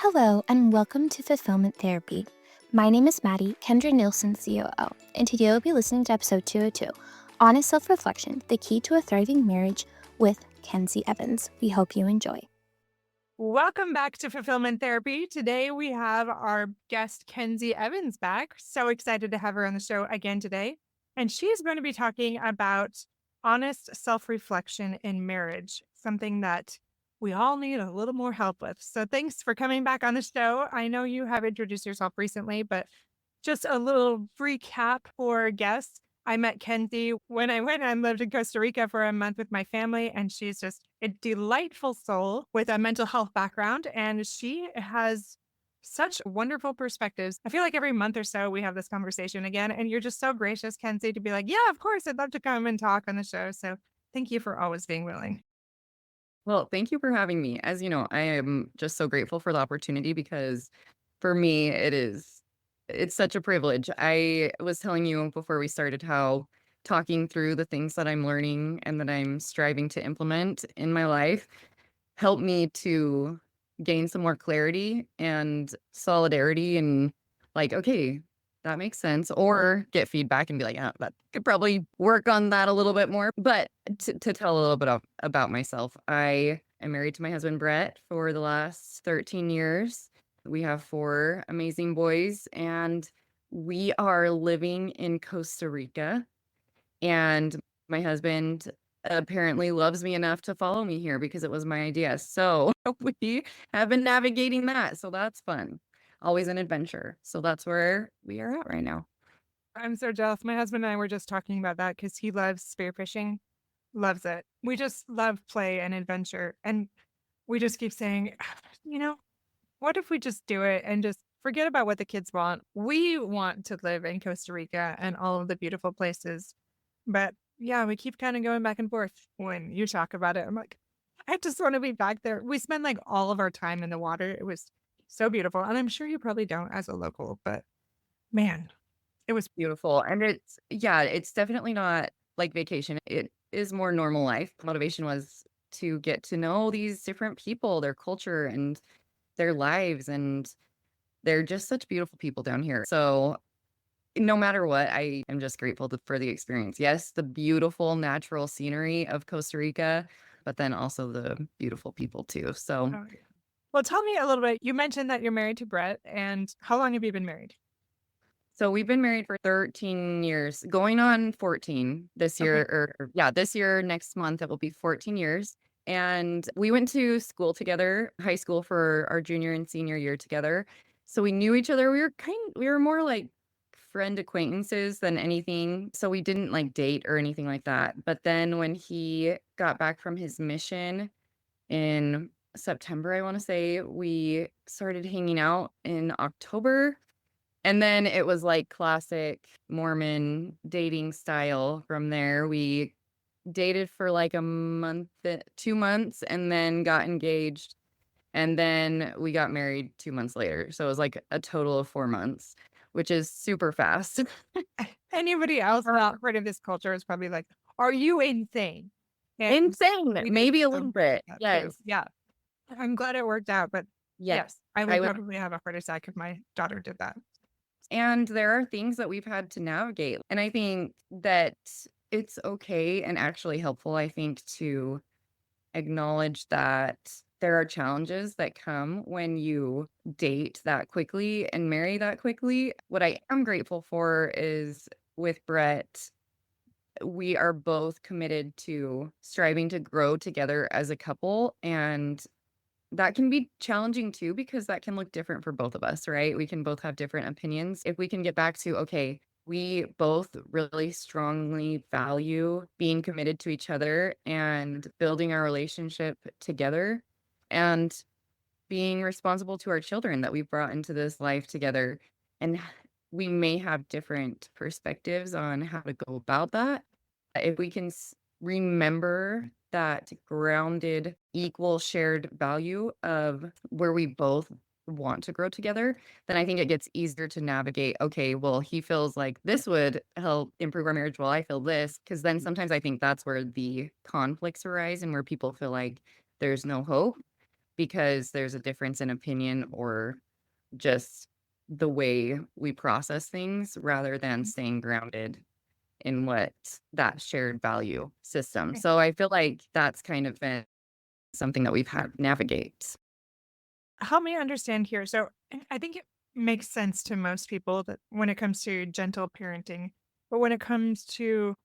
Hello, and welcome to Fulfillment Therapy. My name is Maddie, Kendra Nielsen's COO, and today we'll be listening to episode 202, Honest Self-Reflection, the Key to a Thriving Marriage with Kensi Evans. We hope you enjoy. Welcome back to Fulfillment Therapy. Today we have our guest, Kensi Evans, back. So excited to have her on the show again today. And she is going to be talking about honest self-reflection in marriage, something that we all need a little more help with. So thanks for coming back on the show. I know you have introduced yourself recently, but just a little recap for guests. I met Kensi when I went and lived in Costa Rica for a month with my family, and she's just a delightful soul with a mental health background. And she has such wonderful perspectives. I feel like every month or so we have this conversation again, and you're just so gracious, Kensi, to be like, yeah, of course, I'd love to come and talk on the show. So thank you for always being willing. Well, thank you for having me. As you know, I am just so grateful for the opportunity because for me, it's such a privilege. I was telling you before we started how talking through the things that I'm learning and that I'm striving to implement in my life helped me to gain some more clarity and solidarity and like, okay, that makes sense. Or get feedback and be like, yeah, that could probably work on that a little bit more. But to tell a little bit about myself, I am married to my husband, Brett, for the last 13 years. We have four amazing boys, and we are living in Costa Rica. And my husband apparently loves me enough to follow me here because it was my idea. So we have been navigating that. So that's fun. Always an adventure. So that's where we are at right now. I'm so jealous. My husband and I were just talking about that because he loves spearfishing, loves it. We just love play and adventure. And we just keep saying, you know, what if we just do it and just forget about what the kids want? We want to live in Costa Rica and all of the beautiful places. But yeah, we keep kind of going back and forth when you talk about it. I'm like, I just want to be back there. We spend like all of our time in the water. It was so beautiful. And I'm sure you probably don't as a local, but man, it was Beautiful. And it's definitely not like vacation. It is more normal life. Motivation was to get to know these different people, their culture and their lives. And they're just such beautiful people down here. So no matter what, I am just grateful for the experience. Yes, the beautiful natural scenery of Costa Rica, but then also the beautiful people too. So, oh, yeah. Well, tell me a little bit. You mentioned that you're married to Brett, and how long have you been married? so we've been married for 13 years, going on 14 this Okay. year, or yeah, this year, next month, it will be 14 years. And we went to school together, high school for our junior and senior year together. So we knew each other. We were more like friend acquaintances than anything. So we didn't like date or anything like that. But then when he got back from his mission in September, I want to say, we started hanging out in October. And then it was like classic Mormon dating style from there. We dated for like a month, 2 months, and then got engaged. And then we got married 2 months later. So it was like a total of 4 months, which is super fast. Anybody else not part of this culture is probably like, are you insane? And Insane, we did maybe a little some bit. that too. Yes. Yeah. I'm glad it worked out, but Yes. yes, I I would would. probably have a heart attack if my daughter did that. And there are things that we've had to navigate. And I think that it's okay and actually helpful, I think, to acknowledge that there are challenges that come when you date that quickly and marry that quickly. What I am grateful for is with Brett, we are both committed to striving to grow together as a couple. And that can be challenging too, because that can look different for both of us, right? We can both have different opinions. If we can get back to, okay, we both really strongly value being committed to each other and building our relationship together and being responsible to our children that we've brought into this life together. And we may have different perspectives on how to go about that. If we can remember that grounded, equal shared value of where we both want to grow together, then I think it gets easier to navigate. Okay, well, he feels like this would help improve our marriage while I feel this. Because then sometimes I think that's where the conflicts arise and where people feel like there's no hope. because there's a difference in opinion or just the way we process things rather than staying grounded in what that shared value system. Okay. So I feel like that's kind of been something that we've had to navigate. Help me understand here. So I think it makes sense to most people that when it comes to gentle parenting, but when it comes to,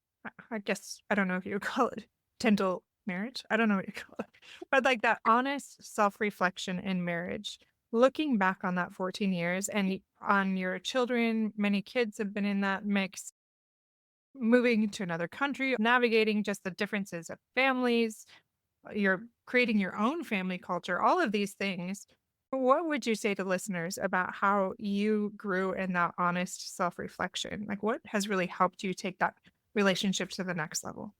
I guess, I don't know if you would call it gentle marriage. I don't know what you call it, but like that honest self reflection in marriage, looking back on that 14 years and on your children, many kids have been in that mix, moving to another country, navigating just the differences of families, you're creating your own family culture, all of these things. What would you say to listeners about how you grew in that honest self reflection? Like, what has really helped you take that relationship to the next level?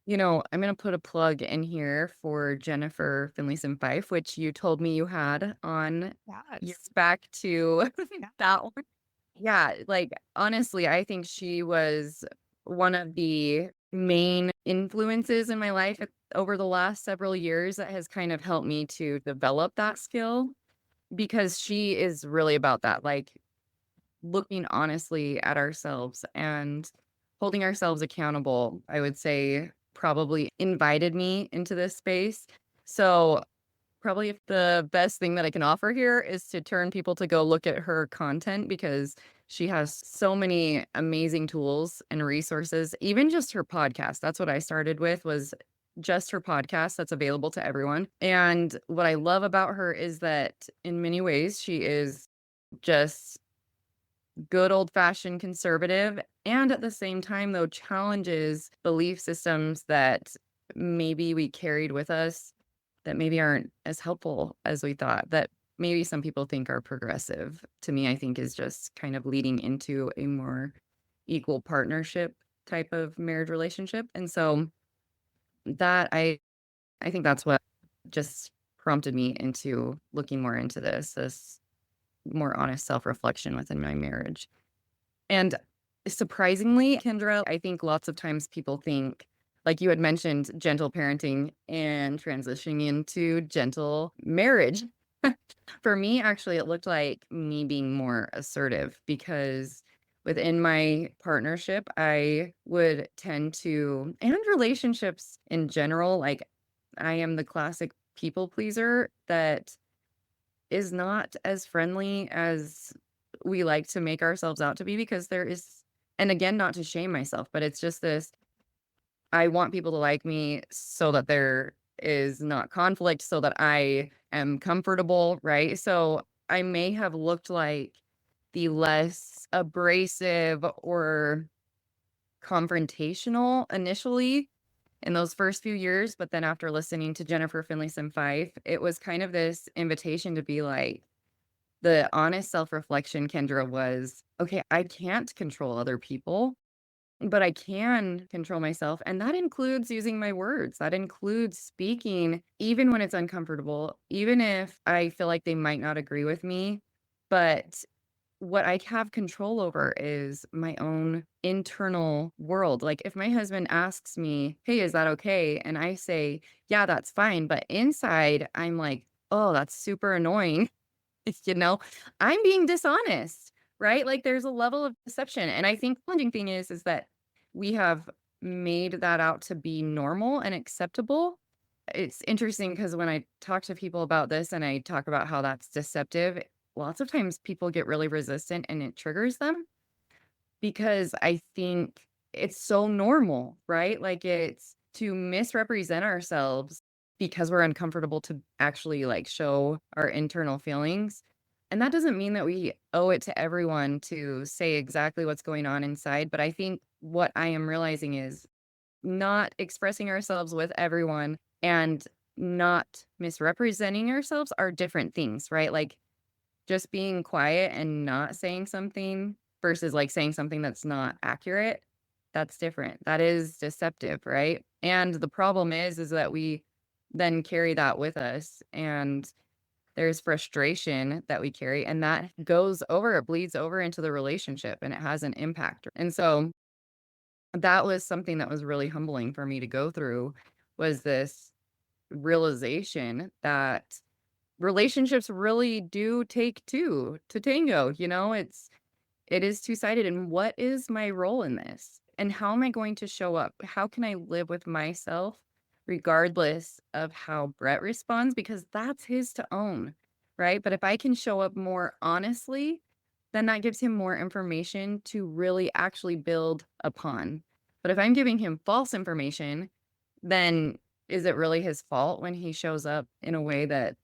I'm going to put a plug in here for Jennifer Finlayson Fife, which you told me you had on years Yes. back to Yeah. that one. Yeah, like honestly, I think she was one of the main influences in my life over the last several years that has kind of helped me to develop that skill because she is really about that, like looking honestly at ourselves and holding ourselves accountable. I would say probably invited me into this space. So probably if the best thing that I can offer here is to turn people to go look at her content because she has so many amazing tools and resources. Even just her podcast. That's what I started with was just her podcast that's available to everyone. And what I love about her is that in many ways she is just good old-fashioned conservative, and at the same time, though, challenges belief systems that maybe we carried with us that maybe aren't as helpful as we thought, that maybe some people think are progressive. To me, I think is just kind of leading into a more equal partnership type of marriage relationship, and so that I think that's what just prompted me into looking more into this more honest self-reflection within my marriage. And surprisingly, Kendra, I think lots of times people think, like you had mentioned, gentle parenting and transitioning into gentle marriage. For me, actually, it looked like me being more assertive because within my partnership, I would tend to, and relationships in general, like I am the classic people pleaser that is not as friendly as we like to make ourselves out to be because there is, and again, not to shame myself, but it's just this, I want people to like me so that there is not conflict, so that I am comfortable, right? So I may have looked like the less abrasive or confrontational initially in those first few years, but then after listening to Jennifer Finlayson Fife, it was kind of this invitation to be like, the honest self-reflection, Kendra, was, okay, I can't control other people, but I can control myself. And that includes using my words. That includes speaking, even when it's uncomfortable, even if I feel like they might not agree with me. But what I have control over is my own internal world. Like if my husband asks me, hey, is that okay? And I say, yeah, that's fine. But inside, I'm like, oh, that's super annoying. You know, I'm being dishonest, right? Like there's a level of deception. And I think the challenging thing is that we have made that out to be normal and acceptable. It's interesting because when I talk to people about this and I talk about how that's deceptive, lots of times people get really resistant and it triggers them because I think it's so normal, right? Like it's to misrepresent ourselves because we're uncomfortable to actually like show our internal feelings. And that doesn't mean that we owe it to everyone to say exactly what's going on inside. But I think what I am realizing is not expressing ourselves with everyone and not misrepresenting ourselves are different things, right? Like just being quiet and not saying something versus, like, saying something that's not accurate, that's different. That is deceptive, right? And the problem is that we then carry that with us, and there's frustration that we carry, and that goes over it bleeds over into the relationship, and it has an impact. And so, that was something that was really humbling for me to go through, was this realization that relationships really do take two to tango, it is two-sided, and what is my role in this? And how am I going to show up? How can I live with myself regardless of how Brett responds? Because that's his to own, right? But if I can show up more honestly, then that gives him more information to really actually build upon. But if I'm giving him false information, then is it really his fault when he shows up in a way that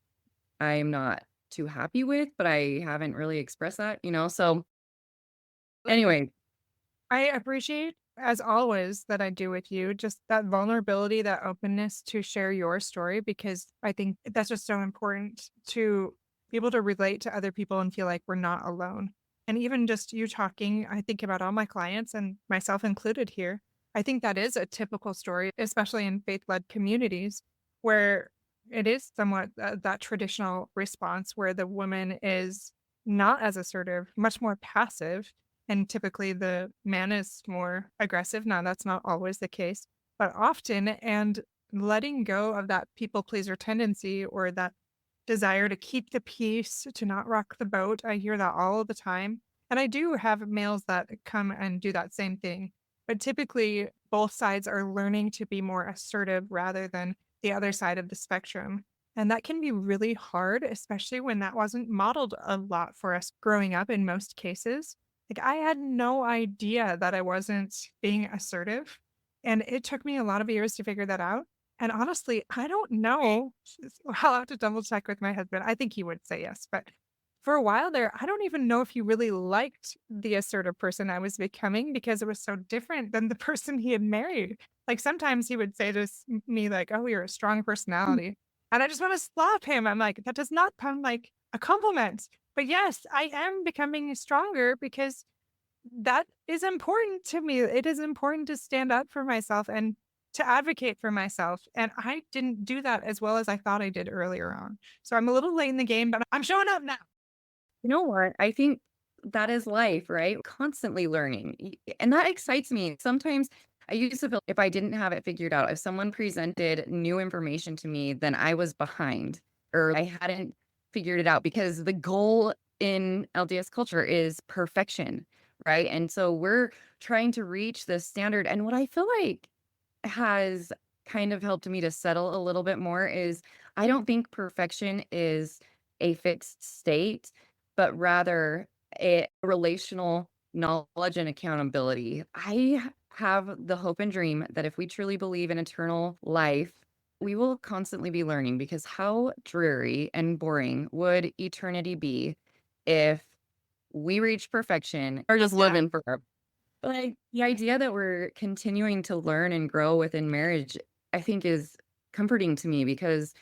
I'm not too happy with, but I haven't really expressed that, So anyway, I appreciate, as always, that I do with you, just that vulnerability, that openness to share your story, because I think that's just so important to be able to relate to other people and feel like we're not alone. And even just you talking, I think about all my clients and myself included here. I think that is a typical story, especially in faith led communities where it is somewhat that traditional response where the woman is not as assertive, much more passive, and typically the man is more aggressive. Now, that's not always the case, but often, and letting go of that people pleaser tendency or that desire to keep the peace, to not rock the boat. I hear that all the time. And I do have males that come and do that same thing. But typically, both sides are learning to be more assertive rather than the other side of the spectrum. And that can be really hard, especially when that wasn't modeled a lot for us growing up in most cases. Like, I had no idea that I wasn't being assertive. And it took me a lot of years to figure that out. And honestly, I don't know. I'll have to double check with my husband. I think he would say yes. But for a while there, I don't even know if he really liked the assertive person I was becoming because it was so different than the person he had married. Like sometimes he would say to me, like, oh, you're a strong personality. And I just want to slap him. I'm like, that does not sound like a compliment. But yes, I am becoming stronger because that is important to me. It is important to stand up for myself and to advocate for myself. And I didn't do that as well as I thought I did earlier on. So I'm a little late in the game, but I'm showing up now. you know what? I think that is life, right? Constantly learning. And that excites me. Sometimes I used to feel if I didn't have it figured out, if someone presented new information to me, then I was behind or I hadn't figured it out because the goal in LDS culture is perfection, right? And so we're trying to reach this standard. And what I feel like has kind of helped me to settle a little bit more is I don't think perfection is a fixed state, but rather a relational knowledge and accountability. Have the hope and dream that if we truly believe in eternal life, we will constantly be learning because how dreary and boring would eternity be if we reach perfection or just Yeah. living forever? Like, the idea that we're continuing to learn and grow within marriage, I think is comforting to me because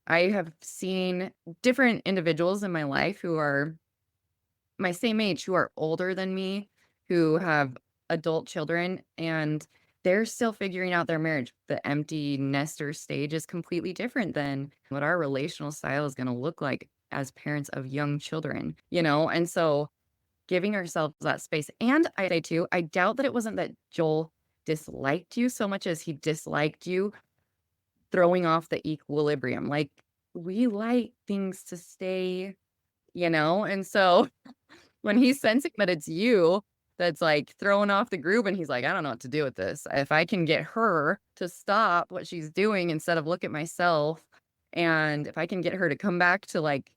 I have seen different individuals in my life who are my same age, who are older than me, who have adult children, and they're still figuring out their marriage. The empty nester stage is completely different than what our relational style is gonna look like as parents of young children, And so giving ourselves that space. And I say too, I doubt that it wasn't that Joel disliked you so much as he disliked you throwing off the equilibrium. Like, we like things to stay, And so when he's sensing that it's you that's like throwing off the groove and he's like, I don't know what to do with this. If I can get her to stop what she's doing instead of look at myself, and if I can get her to come back to like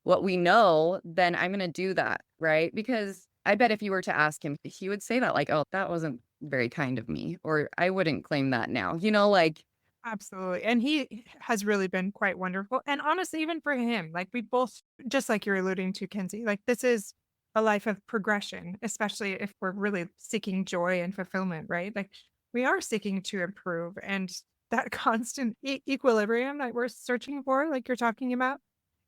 what we know, then I'm going to do that. Right. Because I bet if you were to ask him, he would say that like, oh, that wasn't very kind of me, or I wouldn't claim that now, like, Absolutely. And he has really been quite wonderful. And honestly, even for him, like we both, just like you're alluding to, Kenzie, like this is a life of progression, especially if we're really seeking joy and fulfillment, right? Like we are seeking to improve and that constant equilibrium that we're searching for, like you're talking about,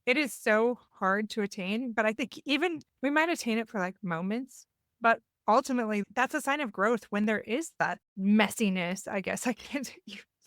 it is so hard to attain. But I think even we might attain it for like moments, but ultimately that's a sign of growth when there is that messiness, I guess I can't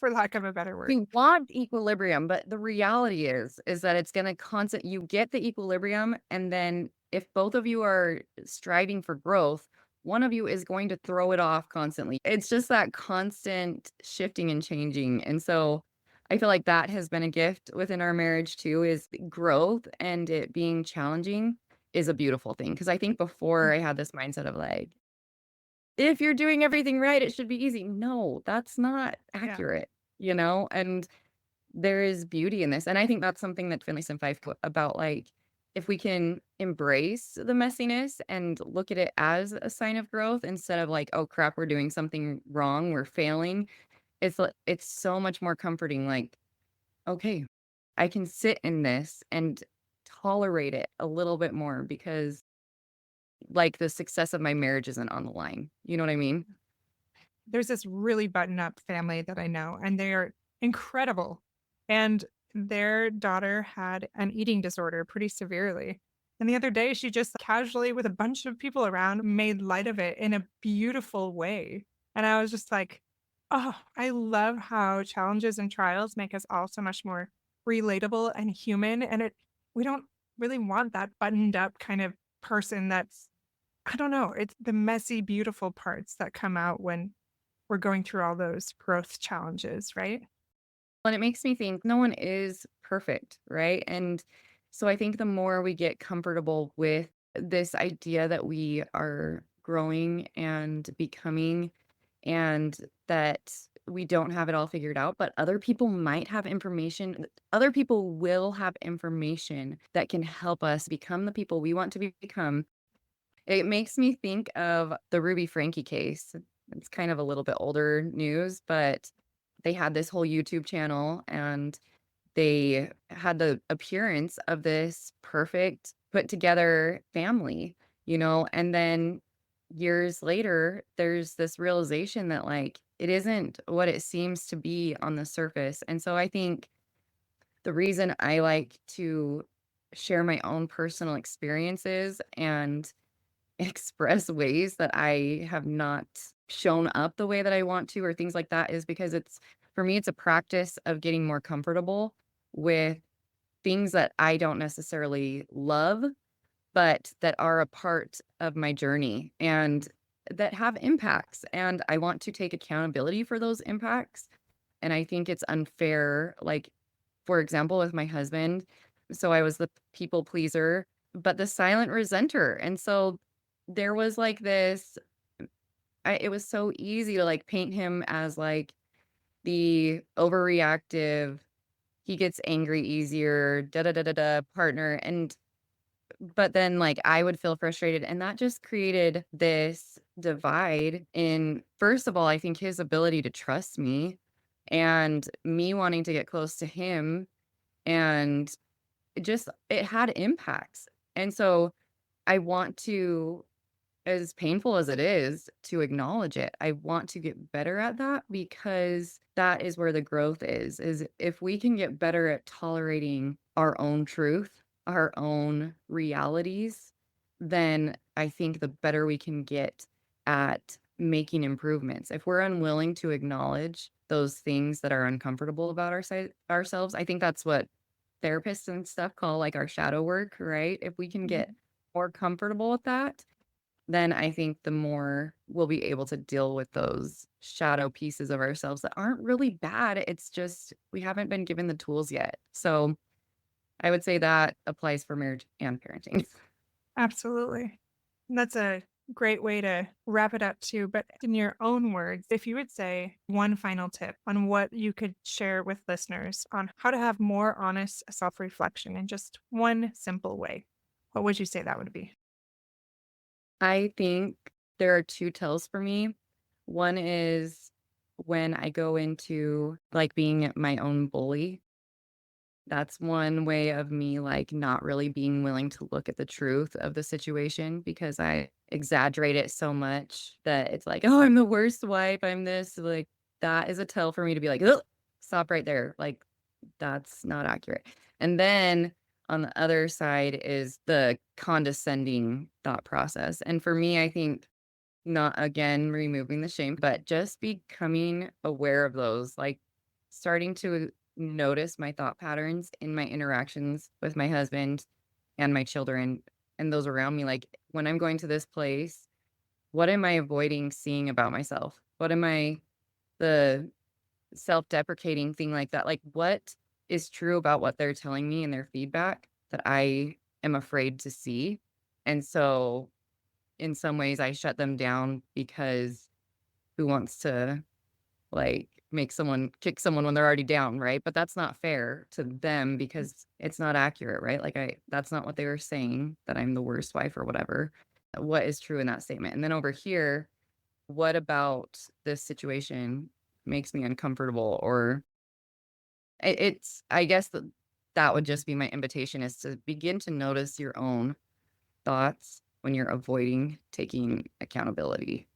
for lack of a better word. we want equilibrium, but the reality is that it's gonna constant you get the equilibrium, and then if both of you are striving for growth, one of you is going to throw it off constantly. It's just that constant shifting and changing, and so I feel like that has been a gift within our marriage too, is growth and it being challenging is a beautiful thing. Because I think before I had this mindset of like, if you're doing everything right, it should be easy. No, that's not Yeah. accurate, and there is beauty in this, and I think that's something that Finley and Fife put about, like, if we can embrace the messiness and look at it as a sign of growth instead of like, "Oh, crap, we're doing something wrong, we're failing." It's so much more comforting, like, "Okay, I can sit in this and tolerate it a little bit more because, like, the success of my marriage isn't on the line." You know what I mean? There's this really button up family that I know, and they're incredible. And their daughter had an eating disorder pretty severely. And the other day, she just casually, with a bunch of people around, made light of it in a beautiful way. And I was just like, oh, I love how challenges and trials make us all so much more relatable and human. And we don't really want that buttoned up kind of person that's, I don't know, it's the messy, beautiful parts that come out when we're going through all those growth challenges, right? And it makes me think no one is perfect, right? And so I think the more we get comfortable with this idea that we are growing and becoming and that we don't have it all figured out, but other people might have information, other people will have information that can help us become the people we want to become. It makes me think of the Ruby Frankie case. It's kind of a little bit older news, but they had this whole YouTube channel and they had the appearance of this perfect put together family, and then years later, there's this realization that like it isn't what it seems to be on the surface. And so I think the reason I like to share my own personal experiences and express ways that I have not shown up the way that I want to or things like that is because it's for me, it's a practice of getting more comfortable with things that I don't necessarily love, but that are a part of my journey and that have impacts. And I want to take accountability for those impacts. And I think it's unfair, like, for example, with my husband. So I was the people pleaser, but the silent resenter. And so there was like this, it was so easy to like paint him as like the overreactive, he gets angry easier, da da da da da partner. But then like I would feel frustrated. And that just created this divide in, first of all, I think his ability to trust me and me wanting to get close to him. And it had impacts. And so I want to, as painful as it is, to acknowledge it. I want to get better at that because that is where the growth is if we can get better at tolerating our own truth, our own realities, then I think the better we can get at making improvements. If we're unwilling to acknowledge those things that are uncomfortable about ourselves, I think that's what therapists and stuff call like our shadow work, right? If we can get Mhm. more comfortable with that, then I think the more we'll be able to deal with those shadow pieces of ourselves that aren't really bad. It's just we haven't been given the tools yet. So I would say that applies for marriage and parenting. Absolutely. And that's a great way to wrap it up too. But in your own words, if you would say one final tip on what you could share with listeners on how to have more honest self reflection in just one simple way, what would you say that would be? I think there are two tells for me. One is when I go into like being my own bully. That's one way of me, like, not really being willing to look at the truth of the situation because I exaggerate it so much that it's like, "Oh, I'm the worst wife, I'm this," like, that is a tell for me to be like, "Ugh, stop right there." Like, that's not accurate. And then on the other side is the condescending thought process. And for me, I think not again removing the shame, but just becoming aware of those, like starting to notice my thought patterns in my interactions with my husband and my children and those around me. Like when I'm going to this place, what am I avoiding seeing about myself? What am I the self-deprecating thing like that. Like, what is true about what they're telling me in their feedback that I am afraid to see? And so in some ways I shut them down because who wants to like make someone kick someone when they're already down, right? But that's not fair to them because it's not accurate, right? Like that's not what they were saying, that I'm the worst wife or whatever. What is true in that statement? And then over here, what about this situation makes me uncomfortable? Or it's I guess that would just be my invitation, is to begin to notice your own thoughts when you're avoiding taking accountability.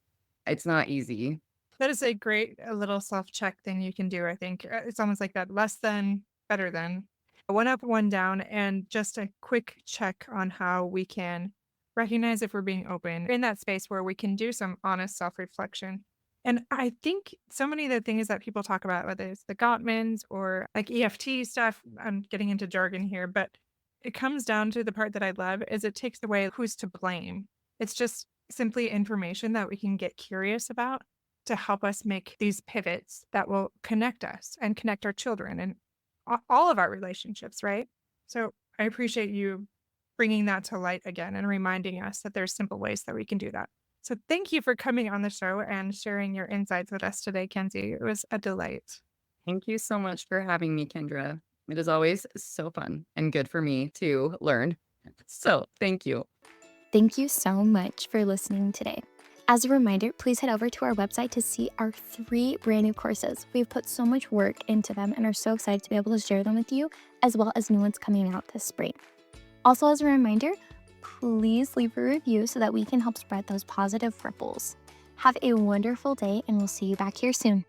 It's not easy. That is a great little self-check thing you can do, I think. It's almost like that less than, better than. One up, one down, and just a quick check on how we can recognize if we're being open in that space where we can do some honest self-reflection. And I think so many of the things that people talk about, whether it's the Gottmans or like EFT stuff, I'm getting into jargon here, but it comes down to the part that I love is it takes away who's to blame. It's just simply information that we can get curious about to help us make these pivots that will connect us and connect our children and all of our relationships, right? So I appreciate you bringing that to light again and reminding us that there's simple ways that we can do that. So thank you for coming on the show and sharing your insights with us today, Kenzie. It was a delight. Thank you so much for having me, Kendra. It is always so fun and good for me to learn. So thank you. Thank you so much for listening today. As a reminder, please head over to our website to see our 3 brand new courses. We've put so much work into them and are so excited to be able to share them with you, as well as new ones coming out this spring. Also, as a reminder, please leave a review so that we can help spread those positive ripples. Have a wonderful day, and we'll see you back here soon.